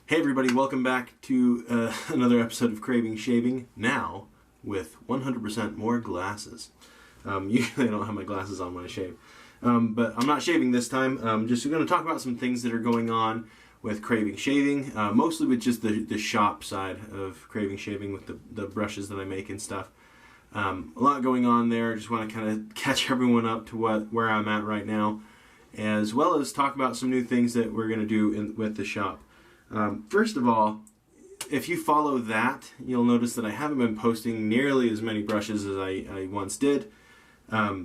Hey everybody, welcome back to another episode of Craving Shaving, now with 100% more glasses. Usually I don't have my glasses on when I shave, but I'm not shaving this time. I'm just going to talk about some things that are going on with Craving Shaving, mostly with just the shop side of Craving Shaving with the brushes that I make and stuff. A lot going on there. I just want to kind of catch everyone up to where I'm at right now, as well as talk about some new things that we're going to do with the shop. First of all, if you follow that, you'll notice that I haven't been posting nearly as many brushes as I once did. I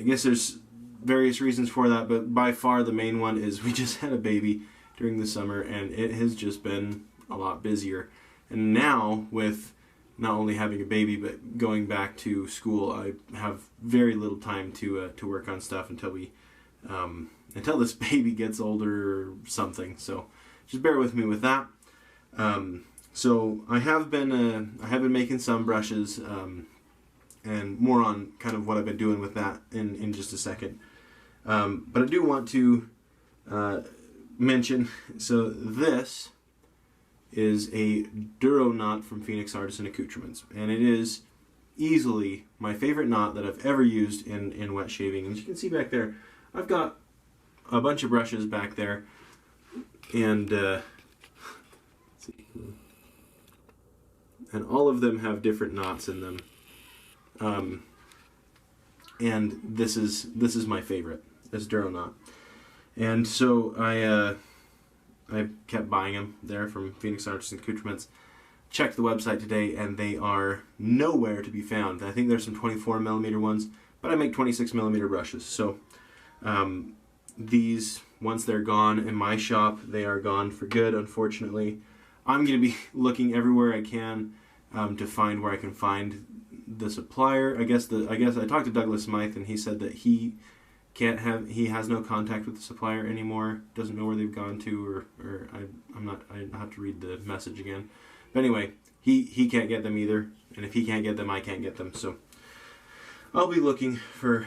guess there's various reasons for that, but by far the main one is we just had a baby during the summer and it has just been a lot busier. And now with not only having a baby but going back to school, I have very little time to work on stuff until this baby gets older or something. So just bear with me with that. So I have been making some brushes, and more on kind of what I've been doing with that in just a second. But I do want to mention, so this is a Duro knot from Phoenix Artisan Accoutrements, and it is easily my favorite knot that I've ever used in wet shaving. And as you can see back there, I've got a bunch of brushes back there, and all of them have different knots in them. And this is my favorite, this Duro knot. And so I kept buying them there from Phoenix Artisan Accoutrements. Checked the website today, and they are nowhere to be found. I think there's some 24mm ones, but I make 26mm brushes. So these, once they're gone in my shop, they are gone for good, unfortunately. I'm going to be looking everywhere I can to find where I can find the supplier. I guess I talked to Douglas Smythe, and he said that he has no contact with the supplier anymore, doesn't know where they've gone to, or I have to read the message again. But anyway, he can't get them either, and if he can't get them, I can't get them. So I'll be looking for,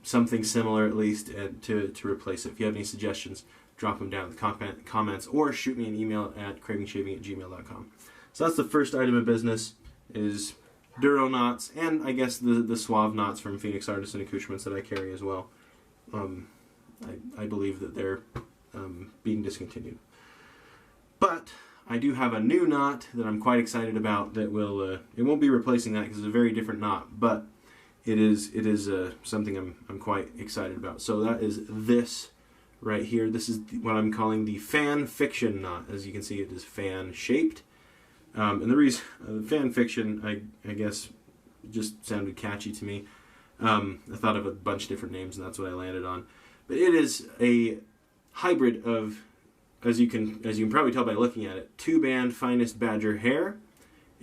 something similar at least to replace it. If you have any suggestions, drop them down in the comments or shoot me an email at cravingshaving@gmail.com. So that's the first item of business, is Duro knots, and I guess the Suave knots from Phoenix Artisan Accoutrements that I carry as well. I believe that they're being discontinued. But I do have a new knot that I'm quite excited about that it won't be replacing that because it's a very different knot, but it is something I'm quite excited about. So that is this right here. This is what I'm calling the Fan Fiction knot. As you can see, it is fan shaped. And the reason fan fiction, I guess, just sounded catchy to me. I thought of a bunch of different names, and that's what I landed on. But it is a hybrid of, as you can probably tell by looking at it, 2-band finest badger hair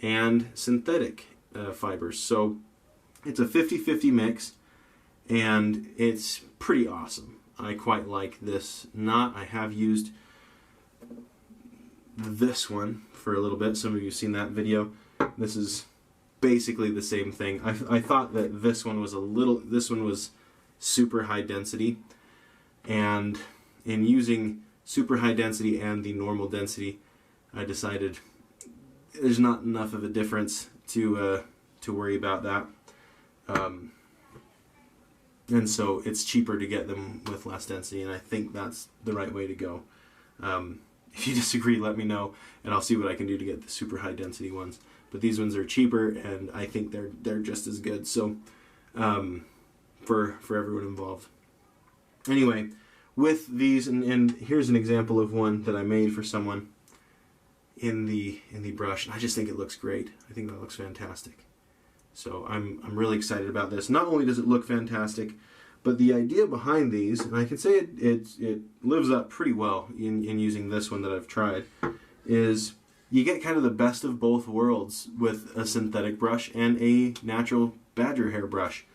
and synthetic fibers. So it's a 50-50 mix, and it's pretty awesome. I quite like this knot. I have used this one for a little bit. Some of you have seen that video. This is basically the same thing. I thought that this one was super high density, and in using super high density and the normal density, I decided there's not enough of a difference to worry about that. And so it's cheaper to get them with less density, and I think that's the right way to go. If you disagree, let me know, and I'll see what I can do to get the super high density ones. But these ones are cheaper, and I think they're just as good. So for everyone involved. Anyway, with these, and here's an example of one that I made for someone in the brush. I just think it looks great. I think that looks fantastic. So I'm really excited about this. Not only does it look fantastic, but the idea behind these, and I can say it lives up pretty well in using this one that I've tried, is you get kind of the best of both worlds with a synthetic brush and a natural badger hair brush,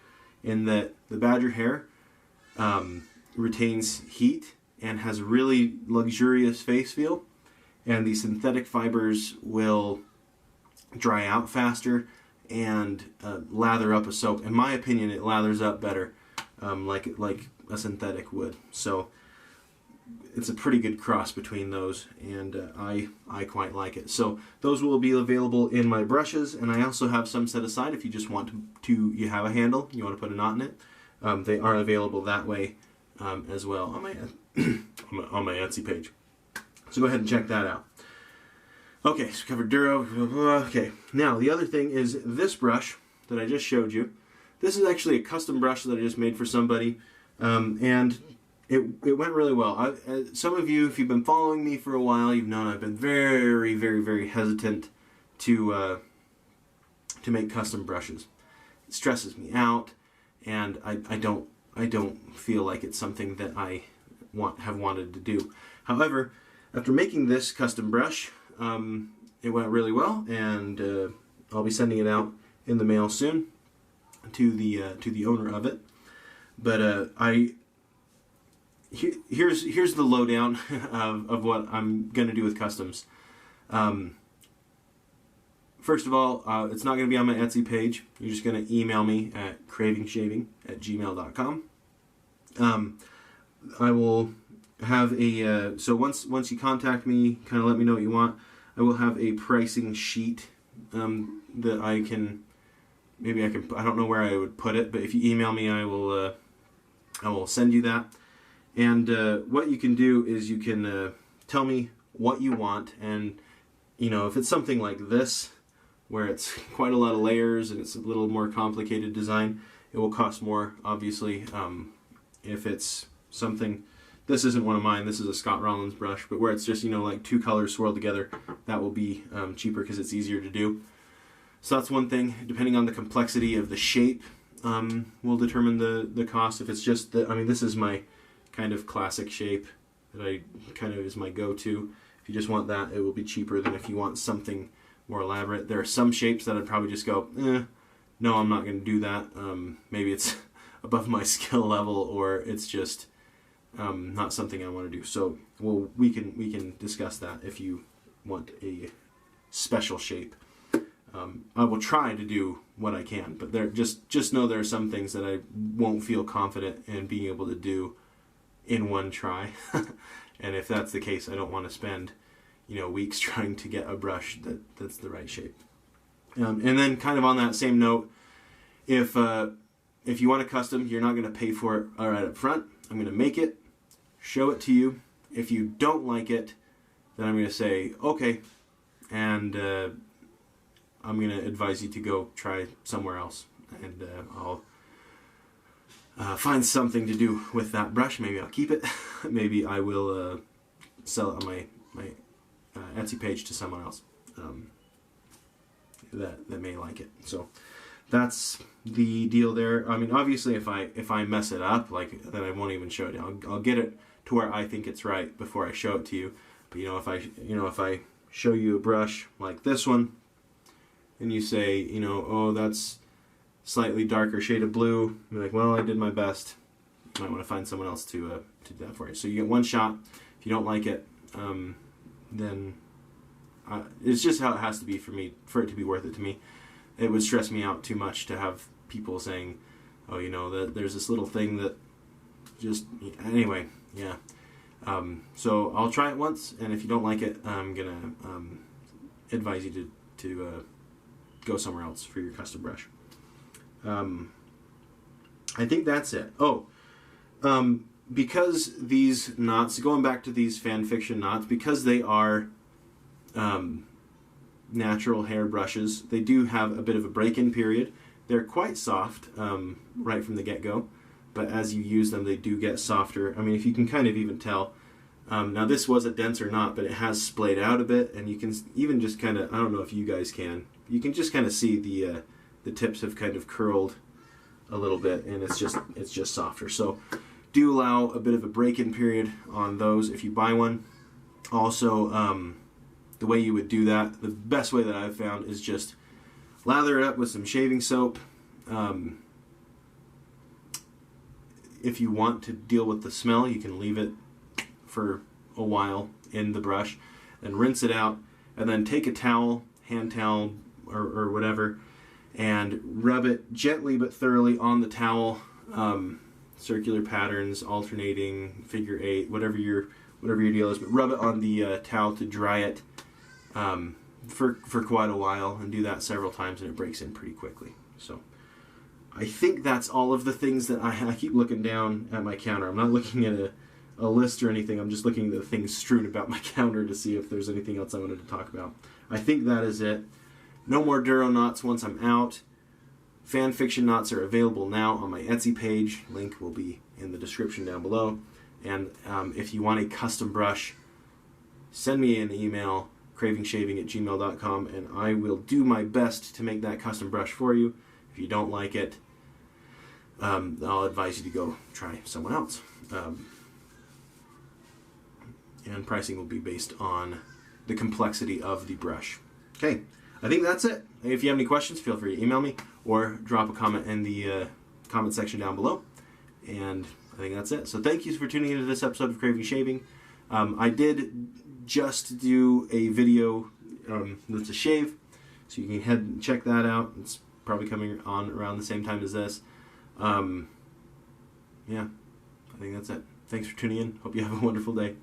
in that the badger hair retains heat and has a really luxurious face feel, and the synthetic fibers will dry out faster and lather up a soap. In my opinion, it lathers up better, like a synthetic would. So it's a pretty good cross between those, and I quite like it. So those will be available in my brushes, and I also have some set aside if you just want to you have a handle, you want to put a knot in it. They are available that way as well on my on my Etsy page. So go ahead and check that out. Okay, so covered Duro. Okay, now the other thing is this brush that I just showed you. This is actually a custom brush that I just made for somebody, and it went really well. Some of you, if you've been following me for a while, you've known I've been very, very, very hesitant to make custom brushes. It stresses me out, and I don't feel like it's something that I have wanted to do. However, after making this custom brush, it went really well, and I'll be sending it out in the mail soon to the owner of it. But here's the lowdown of what I'm gonna do with customs. First of all, it's not gonna be on my Etsy page. You're just gonna email me at cravingshaving@gmail.com. I will have a so once you contact me, kind of let me know what you want. I will have a pricing sheet that I can I don't know where I would put it, but if you email me, I will send you that. And what you can do is you can tell me what you want, and if it's something like this, where it's quite a lot of layers and it's a little more complicated design, it will cost more, obviously. If it's something, this isn't one of mine, this is a Scott Rollins brush, but where it's just, like 2 colors swirled together, that will be cheaper because it's easier to do. So that's one thing. Depending on the complexity of the shape, will determine the cost. If it's just this is my kind of classic shape that I kind of is my go-to. If you just want that, it will be cheaper than if you want something more elaborate. There are some shapes that I'd probably just go, no, I'm not going to do that. Maybe it's above my skill level, or it's just not something I want to do. So we can discuss that if you want a special shape. I will try to do what I can, but just know there are some things that I won't feel confident in being able to do in one try. And if that's the case, I don't want to spend weeks trying to get a brush that's the right shape. And then kind of on that same note, if you want a custom, you're not going to pay for it right up front. I'm going to make it, show it to you. If you don't like it, then I'm going to say, okay, and I'm going to advise you to go try somewhere else, and I'll find something to do with that brush. Maybe I'll keep it. Maybe I will sell it on my Etsy page to someone else that may like it. So that's the deal there. I mean, obviously, if I mess it up, then I won't even show it. I'll get it to where I think it's right before I show it to you. But if I show you a brush like this one, and you say, oh, that's slightly darker shade of blue, you're like, well, I did my best. You might want to find someone else to do that for you. So you get one shot. If you don't like it, then it's just how it has to be for it to be worth it to me. It would stress me out too much to have people saying, oh, that there's this little thing that just, anyway, yeah. So I'll try it once, and if you don't like it, I'm gonna advise you to go somewhere else for your custom brush. I think that's it. Oh, because these knots, going back to these fan fiction knots, because they are natural hair brushes, they do have a bit of a break-in period. They're quite soft right from the get-go, but as you use them, they do get softer. I mean, if you can kind of even tell. Now, this was a denser knot, but it has splayed out a bit, and you can even just kind of, I don't know if you guys can, you can just kind of see the tips have kind of curled a little bit, and it's just softer. So do allow a bit of a break-in period on those if you buy one. Also, the way you would do that, the best way that I've found is just lather it up with some shaving soap. If you want to deal with the smell, you can leave it for a while in the brush and rinse it out, and then take a towel, hand towel or whatever, and rub it gently but thoroughly on the towel circular patterns, alternating, figure eight, whatever your deal is. But rub it on the towel to dry it for quite a while, and do that several times, and it breaks in pretty quickly. So I think that's all of the things that I keep looking down at my counter. I'm not looking at a list or anything. I'm just looking at the things strewn about my counter to see if there's anything else I wanted to talk about. I think that is it. No more Duro knots once I'm out. Fan fiction knots are available now on my Etsy page. Link will be in the description down below. And if you want a custom brush, send me an email, cravingshaving@gmail.com, and I will do my best to make that custom brush for you. If you don't like it, I'll advise you to go try someone else. And pricing will be based on the complexity of the brush. Okay, I think that's it. If you have any questions, feel free to email me or drop a comment in the comment section down below. And I think that's it. So thank you for tuning into this episode of Craving Shaving. I did just do a video that's a shave, so you can head and check that out. It's probably coming on around the same time as this. Yeah, I think that's it. Thanks for tuning in. Hope you have a wonderful day.